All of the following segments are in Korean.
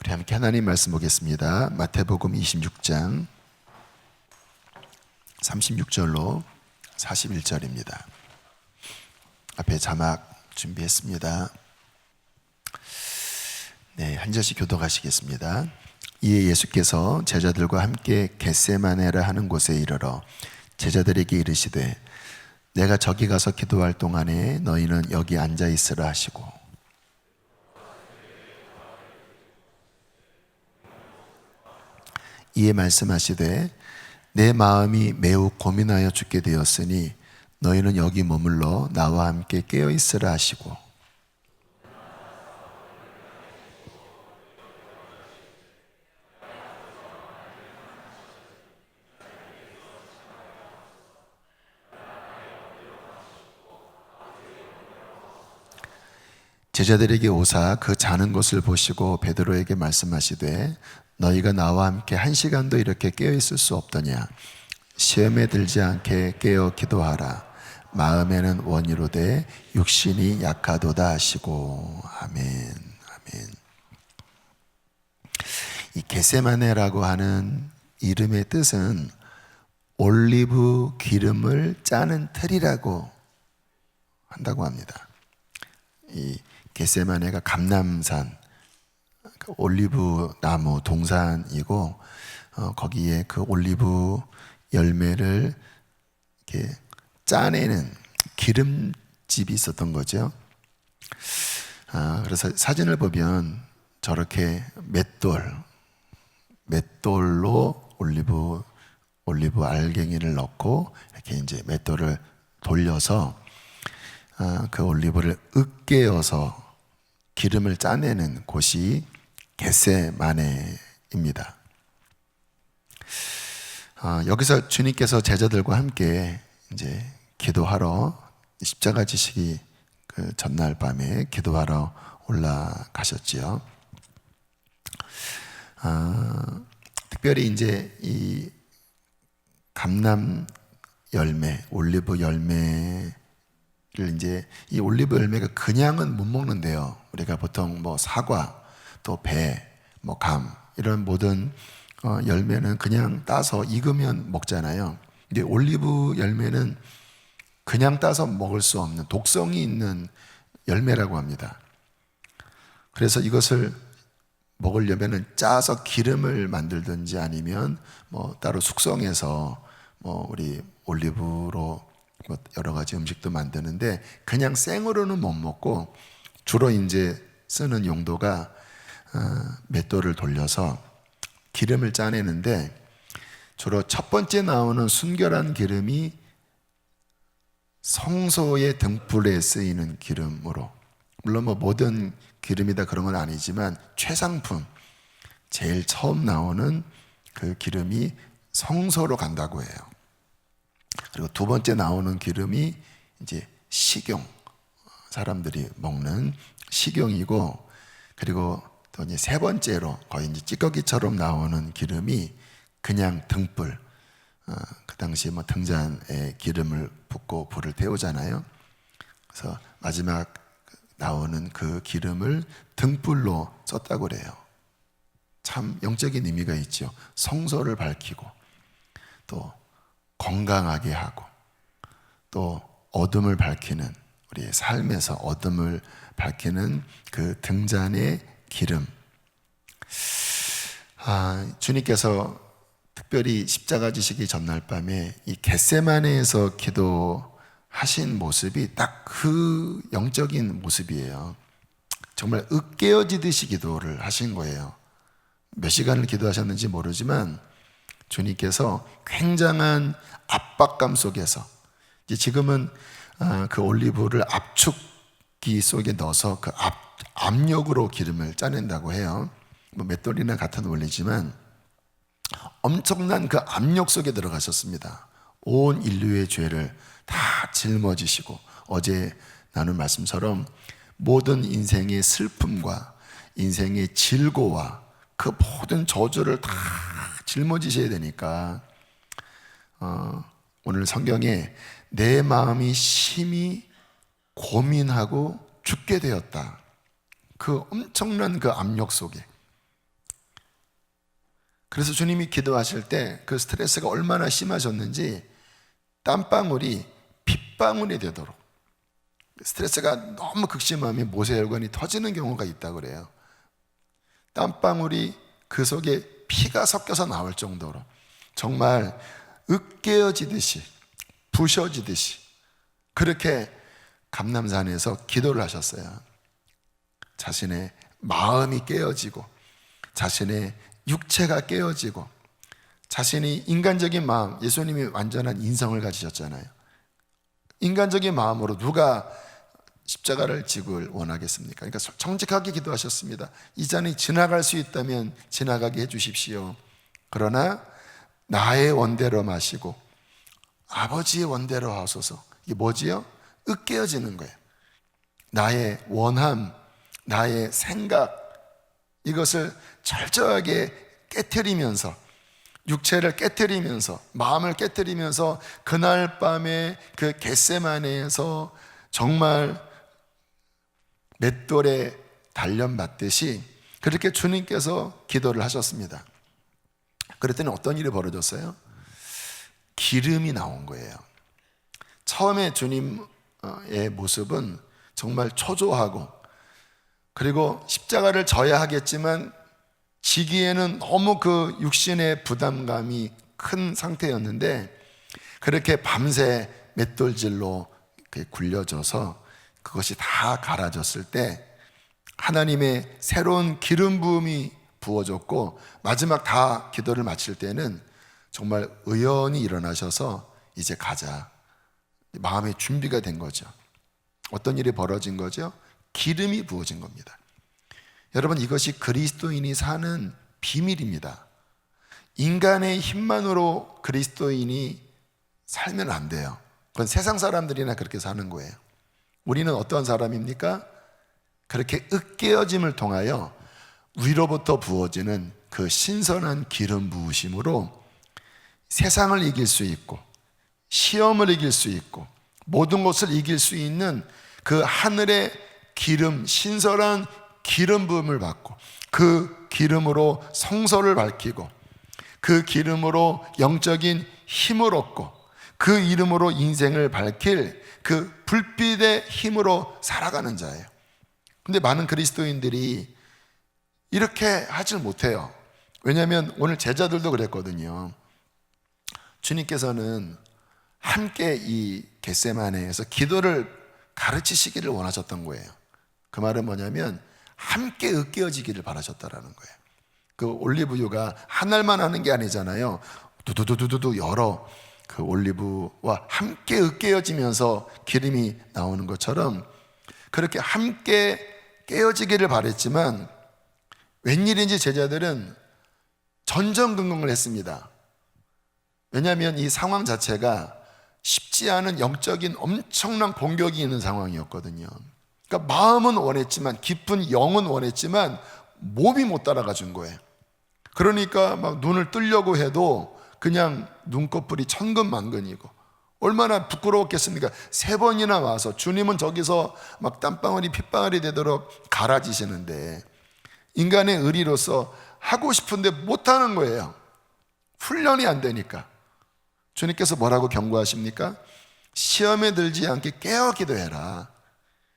우리 함께 하나님 말씀 보겠습니다. 마태복음 26장 36절로 41절입니다. 앞에 자막 준비했습니다. 네, 한 절씩 교독하시겠습니다. 이에 예수께서 제자들과 함께 겟세마네라 하는 곳에 이르러 제자들에게 이르시되 내가 저기 가서 기도할 동안에 너희는 여기 앉아 있으라 하시고 이에 말씀하시되 내 마음이 매우 고민하여 죽게 되었으니 너희는 여기 머물러 나와 함께 깨어 있으라 하시고 제자들에게 오사 그 자는 것을 보시고 베드로에게 말씀하시되 너희가 나와 함께 1시간도 이렇게 깨어 있을 수 없더냐. 시험에 들지 않게 깨어 기도하라. 마음에는 원이로되 육신이 약하도다 하시고. 아멘. 아멘. 이 겟세마네라고 하는 이름의 뜻은 올리브 기름을 짜는 틀이라고 한다고 합니다. 이 겟세마네가 감람산 올리브 나무 동산이고 거기에 그 올리브 열매를 이렇게 짜내는 기름집이 있었던 거죠. 그래서 사진을 보면 저렇게 맷돌로 올리브 알갱이를 넣고 이렇게 이제 맷돌을 돌려서 그 올리브를 으깨어서 기름을 짜내는 곳이 겟세마네입니다. 여기서 주님께서 제자들과 함께 이제 기도하러 십자가 지시기 그 전날 밤에 기도하러 올라가셨지요. 특별히 이제 이 감람 열매, 올리브 열매를 이제 이 올리브 열매가 그냥은 못 먹는데요. 우리가 보통 뭐 사과, 또 배, 뭐 감 이런 모든 열매는 그냥 따서 익으면 먹잖아요. 근데 올리브 열매는 그냥 따서 먹을 수 없는 독성이 있는 열매라고 합니다. 그래서 이것을 먹으려면은 짜서 기름을 만들든지 아니면 뭐 따로 숙성해서 뭐 우리 올리브로 뭐 여러 가지 음식도 만드는데 그냥 생으로는 못 먹고 주로 이제 쓰는 용도가 맷돌을 돌려서 기름을 짜내는데 주로 첫 번째 나오는 순결한 기름이 성소의 등불에 쓰이는 기름으로, 물론 뭐 모든 기름이 다 그런 건 아니지만 최상품 제일 처음 나오는 그 기름이 성소로 간다고 해요. 그리고 두 번째 나오는 기름이 이제 식용, 사람들이 먹는 식용이고, 그리고 또 이제 세 번째로 거의 이제 찌꺼기처럼 나오는 기름이 그냥 등불, 그 당시에 뭐 등잔에 기름을 붓고 불을 태우잖아요. 그래서 마지막 나오는 그 기름을 등불로 썼다고 그래요. 참 영적인 의미가 있죠. 성소를 밝히고 또 건강하게 하고 또 어둠을 밝히는, 우리의 삶에서 어둠을 밝히는 그 등잔의 기름. 주님께서 특별히 십자가 지시기 전날 밤에 이 겟세마네에서 기도하신 모습이 딱 그 영적인 모습이에요. 정말 으깨어지듯이 기도를 하신 거예요. 몇 시간을 기도하셨는지 모르지만 주님께서 굉장한 압박감 속에서, 이제 지금은 그 올리브를 압축기 속에 넣어서 그 압력으로 기름을 짜낸다고 해요. 뭐 맷돌이나 같은 원리지만 엄청난 그 압력 속에 들어가셨습니다. 온 인류의 죄를 다 짊어지시고, 어제 나눈 말씀처럼 모든 인생의 슬픔과 인생의 질고와 그 모든 저주를 다 짊어지셔야 되니까 오늘 성경에 내 마음이 심히 고민하고 죽게 되었다, 그 엄청난 그 압력 속에 그래서 주님이 기도하실 때 그 스트레스가 얼마나 심하셨는지 땀방울이 핏방울이 되도록, 스트레스가 너무 극심하면 모세혈관이 터지는 경우가 있다고 그래요. 땀방울이 그 속에 피가 섞여서 나올 정도로 정말 으깨어지듯이 부셔지듯이 그렇게 감람산에서 기도를 하셨어요. 자신의 마음이 깨어지고 자신의 육체가 깨어지고 자신이 인간적인 마음, 예수님이 완전한 인성을 가지셨잖아요. 인간적인 마음으로 누가 십자가를 지길 원하겠습니까? 그러니까 정직하게 기도하셨습니다. 이 잔이 지나갈 수 있다면 지나가게 해주십시오. 그러나 나의 원대로 마시고 아버지의 원대로 하소서. 이게 뭐지요? 으깨어지는 거예요. 나의 원함, 나의 생각, 이것을 철저하게 깨트리면서, 육체를 깨트리면서, 마음을 깨트리면서 그날 밤에 그 겟세마네에서 정말 맷돌에 단련받듯이 그렇게 주님께서 기도를 하셨습니다. 그랬더니 어떤 일이 벌어졌어요? 기름이 나온 거예요. 처음에 주님의 모습은 정말 초조하고, 그리고 십자가를 져야 하겠지만 지기에는 너무 그 육신의 부담감이 큰 상태였는데, 그렇게 밤새 맷돌질로 굴려져서 그것이 다 갈아졌을 때 하나님의 새로운 기름 부음이 부어졌고, 마지막 다 기도를 마칠 때는 정말 의연히 일어나셔서 이제 가자, 마음의 준비가 된 거죠. 어떤 일이 벌어진 거죠? 기름이 부어진 겁니다. 여러분, 이것이 그리스도인이 사는 비밀입니다. 인간의 힘만으로 그리스도인이 살면 안 돼요. 그건 세상 사람들이나 그렇게 사는 거예요. 우리는 어떤 사람입니까? 그렇게 으깨어짐을 통하여 위로부터 부어지는 그 신선한 기름 부으심으로 세상을 이길 수 있고, 시험을 이길 수 있고, 모든 것을 이길 수 있는 그 하늘의 기름, 신선한 기름 부음을 받고, 그 기름으로 성소를 밝히고, 그 기름으로 영적인 힘을 얻고, 그 이름으로 인생을 밝힐 그 불빛의 힘으로 살아가는 자예요. 근데 많은 그리스도인들이 이렇게 하질 못해요. 왜냐하면 오늘 제자들도 그랬거든요. 주님께서는 함께 이 겟세마네에서 기도를 가르치시기를 원하셨던 거예요. 그 말은 뭐냐면 함께 으깨어지기를 바라셨다라는 거예요. 그 올리브유가 한 알만 하는 게 아니잖아요. 두두두두두 여러 그 올리브와 함께 으깨어지면서 기름이 나오는 것처럼 그렇게 함께 깨어지기를 바랬지만 웬일인지 제자들은 전전긍긍을 했습니다. 왜냐하면 이 상황 자체가 쉽지 않은 영적인 엄청난 공격이 있는 상황이었거든요. 그러니까 마음은 원했지만, 깊은 영은 원했지만 몸이 못 따라가 준 거예요. 그러니까 막 눈을 뜨려고 해도 그냥 눈꺼풀이 천근만근이고, 얼마나 부끄러웠겠습니까? 3번이나 와서 주님은 저기서 막 땀방울이 핏방울이 되도록 갈아지시는데 인간의 의리로서 하고 싶은데 못하는 거예요. 훈련이 안 되니까. 주님께서 뭐라고 경고하십니까? 시험에 들지 않게 깨어 기도해라.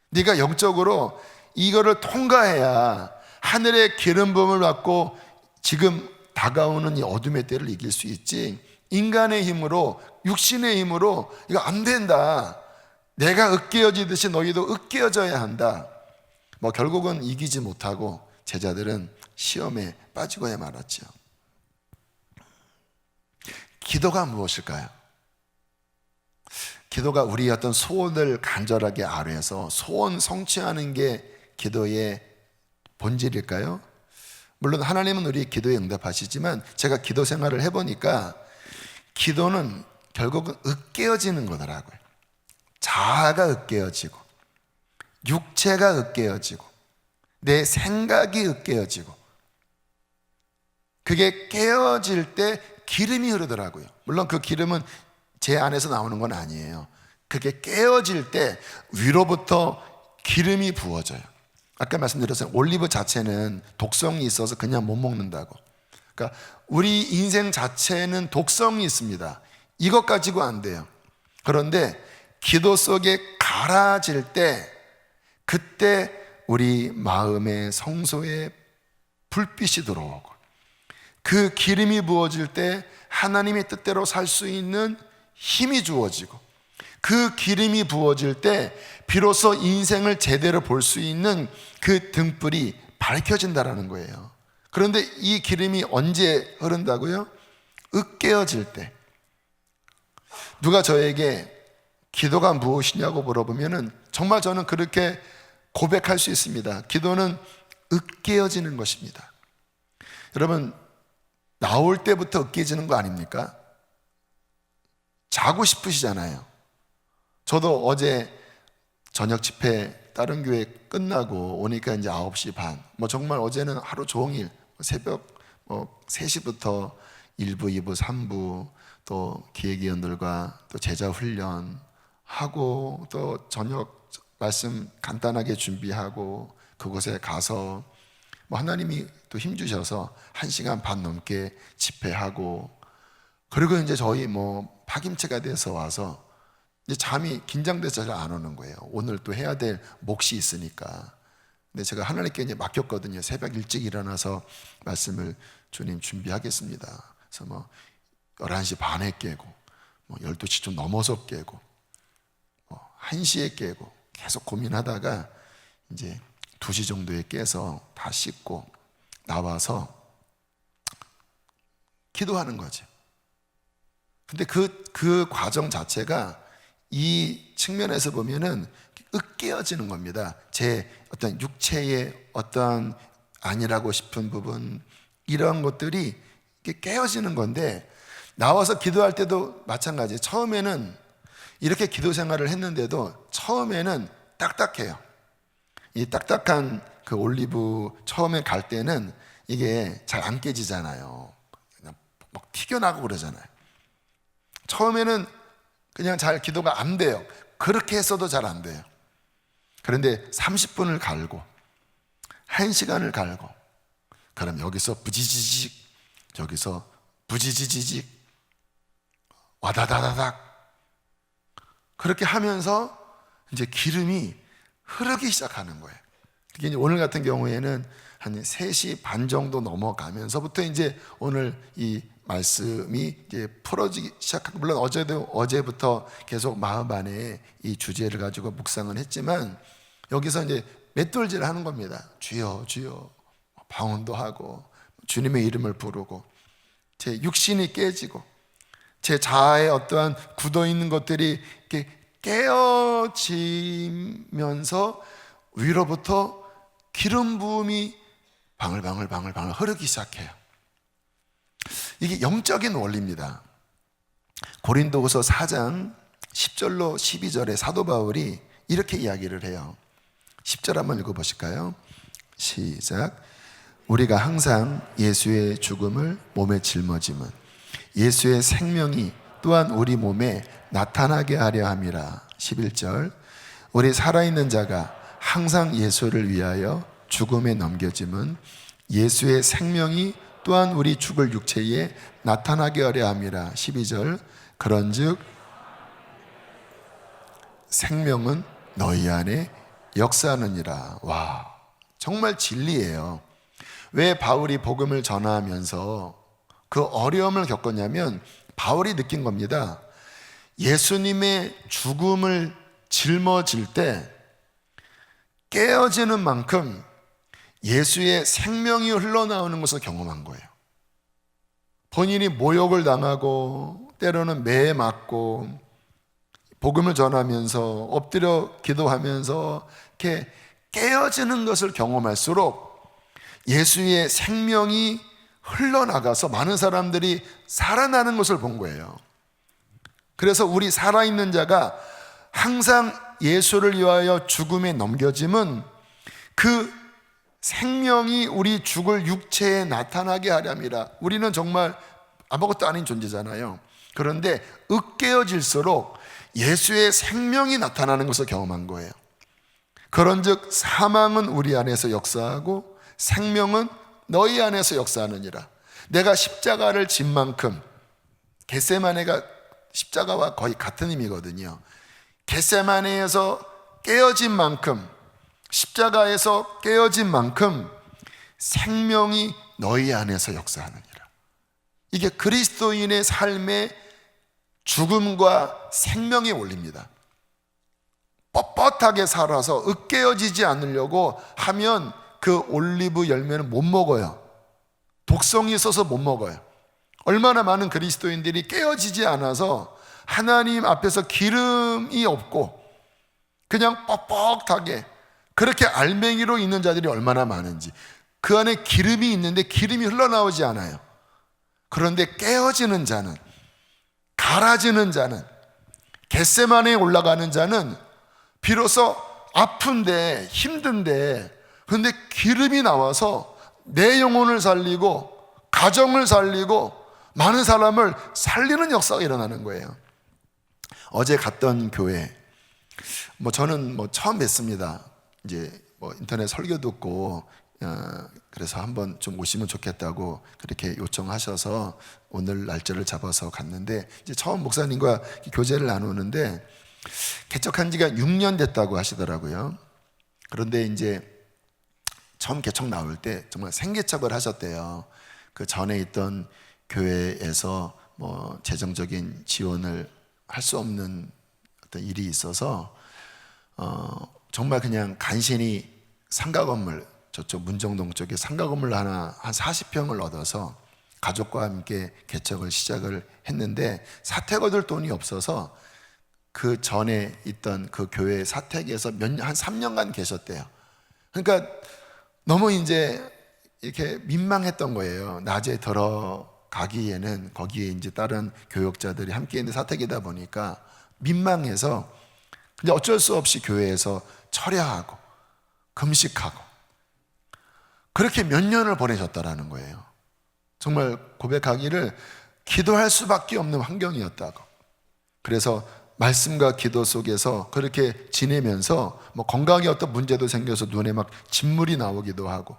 네가 영적으로 이거를 통과해야 하늘의 기름 부음을 받고 지금 다가오는 이 어둠의 때를 이길 수 있지, 인간의 힘으로, 육신의 힘으로 이거 안 된다. 내가 으깨어지듯이 너희도 으깨어져야 한다. 뭐 결국은 이기지 못하고 제자들은 시험에 빠지고야 말았죠. 기도가 무엇일까요? 기도가 우리의 어떤 소원을 간절하게 아뢰서 소원 성취하는 게 기도의 본질일까요? 물론 하나님은 우리 기도에 응답하시지만 제가 기도 생활을 해보니까 기도는 결국은 으깨어지는 거더라고요. 자아가 으깨어지고, 육체가 으깨어지고, 내 생각이 으깨어지고, 그게 깨어질 때 기름이 흐르더라고요. 물론 그 기름은 제 안에서 나오는 건 아니에요. 그게 깨어질 때 위로부터 기름이 부어져요. 아까 말씀드렸어요. 올리브 자체는 독성이 있어서 그냥 못 먹는다고. 그러니까 우리 인생 자체는 독성이 있습니다. 이것 가지고 안 돼요. 그런데 기도 속에 갈아질 때, 그때 우리 마음의 성소에 불빛이 들어오고, 그 기름이 부어질 때 하나님의 뜻대로 살 수 있는 힘이 주어지고, 그 기름이 부어질 때 비로소 인생을 제대로 볼 수 있는 그 등불이 밝혀진다라는 거예요. 그런데 이 기름이 언제 흐른다고요? 으깨어질 때. 누가 저에게 기도가 무엇이냐고 물어보면은 정말 저는 그렇게 고백할 수 있습니다. 기도는 으깨어지는 것입니다. 여러분, 나올 때부터 으깨지는 거 아닙니까? 자고 싶으시잖아요. 저도 어제 저녁 집회 다른 교회 끝나고 오니까 이제 9시 반, 정말 어제는 하루 종일 새벽 3시부터 1부, 2부, 3부 또 기획위원들과 또 제자 훈련 하고, 또 저녁 말씀 간단하게 준비하고, 그곳에 가서 하나님이 또 힘주셔서 1시간 반 넘게 집회하고, 그리고 이제 저희 파김치가 돼서 와서 이제 잠이 긴장돼서 잘 안 오는 거예요. 오늘 또 해야 될 몫이 있으니까. 근데 제가 하나님께 이제 맡겼거든요. 새벽 일찍 일어나서 말씀을 주님 준비하겠습니다. 그래서 11시 반에 깨고, 12시 좀 넘어서 깨고, 1시에 깨고, 계속 고민하다가 이제 2시 정도에 깨서 다 씻고 나와서 기도하는 거죠. 근데 그 과정 자체가 이 측면에서 보면은 으깨어지는 겁니다. 제 어떤 육체의 어떤 아니라고 싶은 부분, 이런 것들이 깨어지는 건데, 나와서 기도할 때도 마찬가지예요. 처음에는 이렇게 기도 생활을 했는데도 처음에는 딱딱해요. 이 딱딱한 그 올리브 처음에 갈 때는 이게 잘 안 깨지잖아요. 그냥 막 튀겨나고 그러잖아요. 처음에는 그냥 잘 기도가 안 돼요. 그렇게 했어도 잘 안 돼요. 그런데 30분을 갈고 1시간을 갈고, 그럼 여기서 부지지직, 여기서 부지지직, 와다다다닥, 그렇게 하면서 이제 기름이 흐르기 시작하는 거예요. 그게 이제 오늘 같은 경우에는 한 3시 반 정도 넘어가면서부터 이제 오늘 이 말씀이 이제 풀어지기 시작하고, 물론 어제부터 계속 마음 안에 이 주제를 가지고 묵상을 했지만, 여기서 이제 맷돌질을 하는 겁니다. 주여 주여, 방언도 하고 주님의 이름을 부르고, 제 육신이 깨지고 제 자아에 어떠한 굳어있는 것들이 이렇게 깨어지면서 위로부터 기름 부음이 방울방울 흐르기 시작해요. 이게 영적인 원리입니다. 고린도후서 4장 10절로 12절에 사도 바울이 이렇게 이야기를 해요. 10절 한번 읽어보실까요? 시작. 우리가 항상 예수의 죽음을 몸에 짊어짐은 예수의 생명이 또한 우리 몸에 나타나게 하려 함이라. 11절. 우리 살아있는 자가 항상 예수를 위하여 죽음에 넘겨짐은 예수의 생명이 또한 우리 죽을 육체에 나타나게 하려 함이라. 12절. 그런즉 생명은 너희 안에 역사하느니라. 와, 정말 진리예요. 왜 바울이 복음을 전하면서 그 어려움을 겪었냐면, 바울이 느낀 겁니다. 예수님의 죽음을 짊어질 때 깨어지는 만큼 예수의 생명이 흘러나오는 것을 경험한 거예요. 본인이 모욕을 당하고 때로는 매에 맞고 복음을 전하면서 엎드려 기도하면서 이렇게 깨어지는 것을 경험할수록 예수의 생명이 흘러나가서 많은 사람들이 살아나는 것을 본 거예요. 그래서 우리 살아있는 자가 항상 예수를 위하여 죽음에 넘겨짐은 그 생명이 우리 죽을 육체에 나타나게 하렵니다. 우리는 정말 아무것도 아닌 존재잖아요. 그런데 으깨어질수록 예수의 생명이 나타나는 것을 경험한 거예요. 그런즉 사망은 우리 안에서 역사하고 생명은 너희 안에서 역사하느니라. 내가 십자가를 진 만큼, 겟세마네가 십자가와 거의 같은 의미거든요. 겟세마네에서 깨어진 만큼, 십자가에서 깨어진 만큼 생명이 너희 안에서 역사하느니라. 이게 그리스도인의 삶의 죽음과 생명의 원리입니다. 뻣뻣하게 살아서 으깨어지지 않으려고 하면 그 올리브 열매는 못 먹어요. 독성이 있어서 못 먹어요. 얼마나 많은 그리스도인들이 깨어지지 않아서 하나님 앞에서 기름이 없고 그냥 뻑뻑하게 그렇게 알맹이로 있는 자들이 얼마나 많은지. 그 안에 기름이 있는데 기름이 흘러나오지 않아요. 그런데 깨어지는 자는, 갈아지는 자는, 겟세마네에 올라가는 자는 비로소 아픈데 힘든데 그런데 기름이 나와서 내 영혼을 살리고 가정을 살리고 많은 사람을 살리는 역사가 일어나는 거예요. 어제 갔던 교회, 저는 처음 뵀습니다. 이제 인터넷 설교 듣고 그래서 한번 좀 오시면 좋겠다고 그렇게 요청하셔서 오늘 날짜를 잡아서 갔는데, 이제 처음 목사님과 교제를 나누는데 개척한 지가 6년 됐다고 하시더라고요. 그런데 이제 처음 개척 나올 때 정말 생개척을 하셨대요. 그 전에 있던 교회에서 재정적인 지원을 할 수 없는 어떤 일이 있어서 정말 그냥 간신히 상가 건물, 저쪽 문정동 쪽에 상가 건물 하나 한 40평을 얻어서 가족과 함께 개척을 시작을 했는데, 사택 얻을 돈이 없어서 그 전에 있던 그 교회 사택에서 한 3년간 계셨대요. 그러니까 너무 이제 이렇게 민망했던 거예요. 낮에 들어가기에는 거기에 이제 다른 교역자들이 함께 있는 사택이다 보니까 민망해서, 근데 어쩔 수 없이 교회에서 철야하고 금식하고 그렇게 몇 년을 보내셨다라는 거예요. 정말 고백하기를 기도할 수밖에 없는 환경이었다고. 그래서 말씀과 기도 속에서 그렇게 지내면서 건강에 어떤 문제도 생겨서 눈에 막 진물이 나오기도 하고.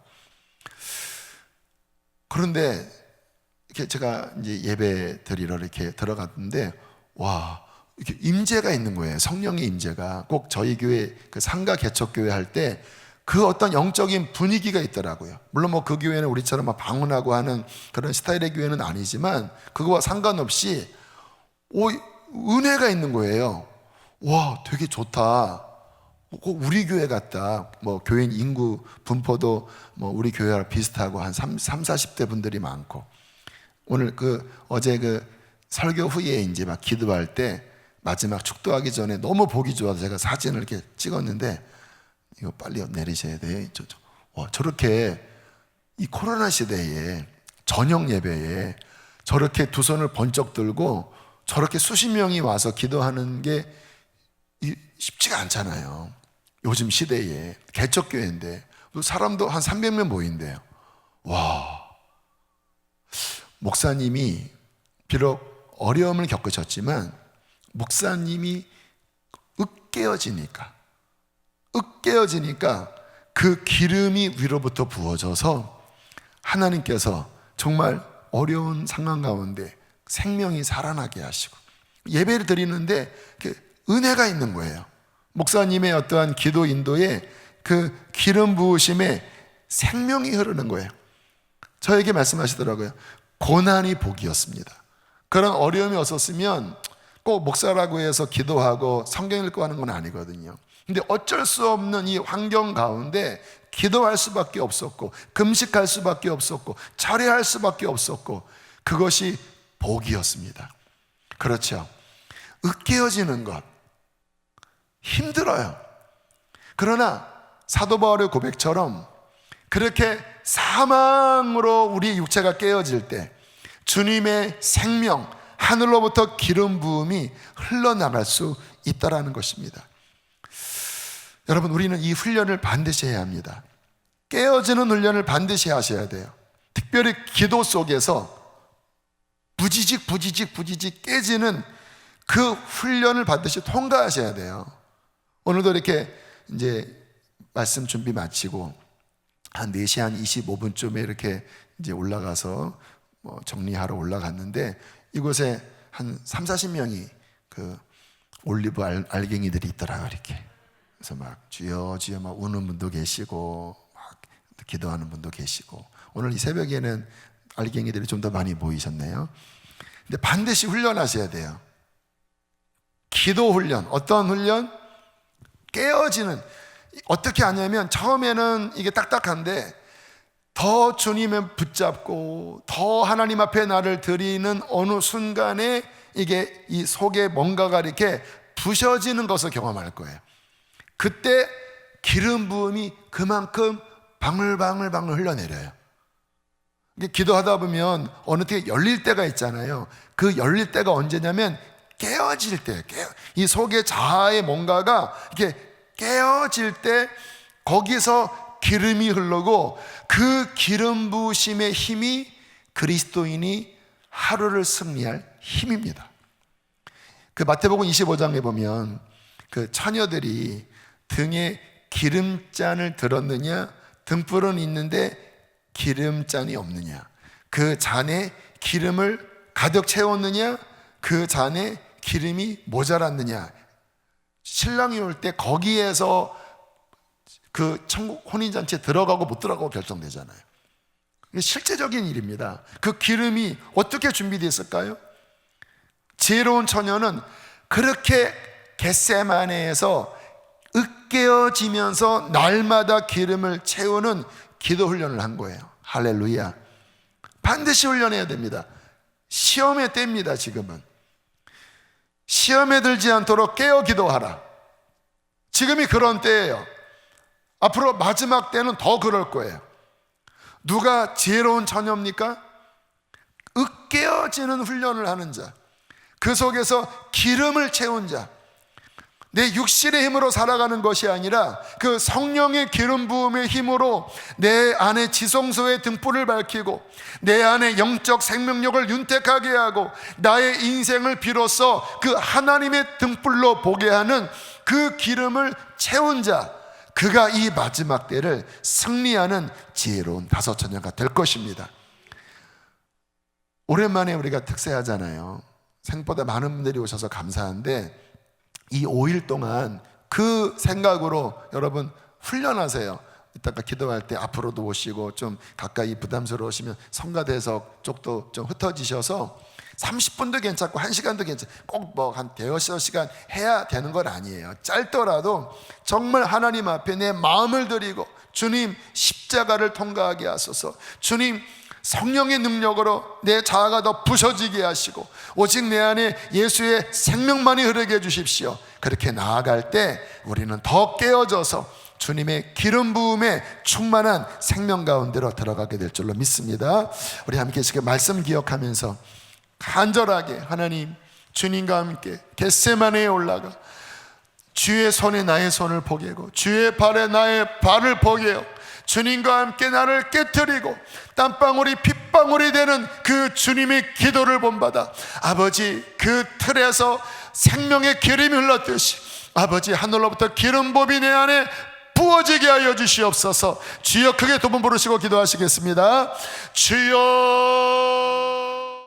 그런데 이렇게 제가 이제 예배 드리러 이렇게 들어갔는데, 와, 이렇게 임재가 있는 거예요. 성령의 임재가. 꼭 저희 교회 그 상가 개척교회 할 때 그 어떤 영적인 분위기가 있더라고요. 물론 그 교회는 우리처럼 막 방언하고 하는 그런 스타일의 교회는 아니지만 그거와 상관없이 은혜가 있는 거예요. 와, 되게 좋다. 꼭 우리 교회 같다. 교인 인구 분포도 우리 교회랑 비슷하고 한 40대 분들이 많고. 오늘 어제 설교 후에 이제 막 기도할 때 마지막 축도하기 전에 너무 보기 좋아서 제가 사진을 이렇게 찍었는데, 이거 빨리 내리셔야 돼. 저렇게 이 코로나 시대에 저녁 예배에 저렇게 두 손을 번쩍 들고 저렇게 수십 명이 와서 기도하는 게 쉽지가 않잖아요. 요즘 시대에 개척교회인데 사람도 한 300명 모인대요. 와, 목사님이 비록 어려움을 겪으셨지만 목사님이 으깨어지니까 그 기름이 위로부터 부어져서 하나님께서 정말 어려운 상황 가운데 생명이 살아나게 하시고 예배를 드리는데 은혜가 있는 거예요. 목사님의 어떠한 기도 인도에 그 기름 부으심에 생명이 흐르는 거예요. 저에게 말씀하시더라고요. 고난이 복이었습니다. 그런 어려움이 없었으면 꼭 목사라고 해서 기도하고 성경 읽고 하는 건 아니거든요. 근데 어쩔 수 없는 이 환경 가운데 기도할 수밖에 없었고 금식할 수밖에 없었고 철회할 수밖에 없었고 그것이 복이었습니다. 그렇죠. 으깨어지는 것 힘들어요. 그러나 사도 바울의 고백처럼 그렇게 사망으로 우리 육체가 깨어질 때 주님의 생명, 하늘로부터 기름 부음이 흘러나갈 수 있다라는 것입니다. 여러분, 우리는 이 훈련을 반드시 해야 합니다. 깨어지는 훈련을 반드시 하셔야 돼요. 특별히 기도 속에서 부지직 깨지는 그 훈련을 반드시 통과하셔야 돼요. 오늘도 이렇게 이제 말씀 준비 마치고 한 4시 한 25분쯤에 이렇게 이제 올라가서 정리하러 올라갔는데 이곳에 한 30-40명이 그 올리브 알갱이들이 있더라고요. 이렇게. 그래서 막 주여 주여 막 우는 분도 계시고 막 기도하는 분도 계시고, 오늘 이 새벽에는 알갱이들이 좀 더 많이 보이셨네요. 근데 반드시 훈련하셔야 돼요. 기도 훈련. 어떤 훈련? 깨어지는. 어떻게 하냐면 처음에는 이게 딱딱한데 더 주님을 붙잡고 더 하나님 앞에 나를 드리는 어느 순간에 이게 이 속에 뭔가가 이렇게 부셔지는 것을 경험할 거예요. 그때 기름 부음이 그만큼 방울방울 흘러내려요. 기도하다 보면 어느 때 열릴 때가 있잖아요. 그 열릴 때가 언제냐면 깨어질 때, 이 속에 자아의 뭔가가 이렇게 깨어질 때 거기서 기름이 흐르고, 그 기름 부으심의 힘이 그리스도인이 하루를 승리할 힘입니다. 그 마태복음 25장에 보면 그 처녀들이 등에 기름잔을 들었느냐, 등불은 있는데 기름잔이 없느냐, 그 잔에 기름을 가득 채웠느냐, 그 잔에 기름이 모자랐느냐. 신랑이 올 때 거기에서 그 천국 혼인잔치에 들어가고 못 들어가고 결정되잖아요. 실제적인 일입니다. 그 기름이 어떻게 준비되어 있을까요? 지혜로운 처녀는 그렇게 겟세마네에서 으깨어지면서 날마다 기름을 채우는 기도 훈련을 한 거예요. 할렐루야. 반드시 훈련해야 됩니다. 시험의 때입니다. 지금은 시험에 들지 않도록 깨어 기도하라. 지금이 그런 때예요. 앞으로 마지막 때는 더 그럴 거예요. 누가 지혜로운 처녀입니까? 으깨어지는 훈련을 하는 자, 그 속에서 기름을 채운 자, 내 육신의 힘으로 살아가는 것이 아니라 그 성령의 기름 부음의 힘으로 내 안에 지성소의 등불을 밝히고 내 안에 영적 생명력을 윤택하게 하고 나의 인생을 비로소 그 하나님의 등불로 보게 하는 그 기름을 채운 자, 그가 이 마지막 때를 승리하는 지혜로운 다섯 처녀가 될 것입니다. 오랜만에 우리가 특세하잖아요. 생각보다 많은 분들이 오셔서 감사한데 이 5일 동안 그 생각으로 여러분 훈련하세요. 이따가 기도할 때 앞으로도 오시고, 좀 가까이 부담스러우시면 성가대석 쪽도 좀 흩어지셔서 30분도 괜찮고 1시간도 괜찮고 꼭 뭐 한 대여섯 시간 해야 되는 건 아니에요. 짧더라도 정말 하나님 앞에 내 마음을 드리고, 주님 십자가를 통과하게 하소서, 주님 성령의 능력으로 내 자아가 더 부서지게 하시고 오직 내 안에 예수의 생명만이 흐르게 해주십시오. 그렇게 나아갈 때 우리는 더 깨어져서 주님의 기름 부음에 충만한 생명 가운데로 들어가게 될 줄로 믿습니다. 우리 함께 지금 말씀 기억하면서 간절하게 하나님, 주님과 함께 겟세마네에 올라가 주의 손에 나의 손을 포개고 주의 발에 나의 발을 포개어 주님과 함께 나를 깨트리고 땀방울이 핏방울이 되는 그 주님의 기도를 본받아 아버지, 그 틀에서 생명의 기름이 흘렀듯이 아버지, 하늘로부터 기름법이 내 안에 부어지게 하여 주시옵소서. 주여, 크게 두 번 부르시고 기도하시겠습니다. 주여.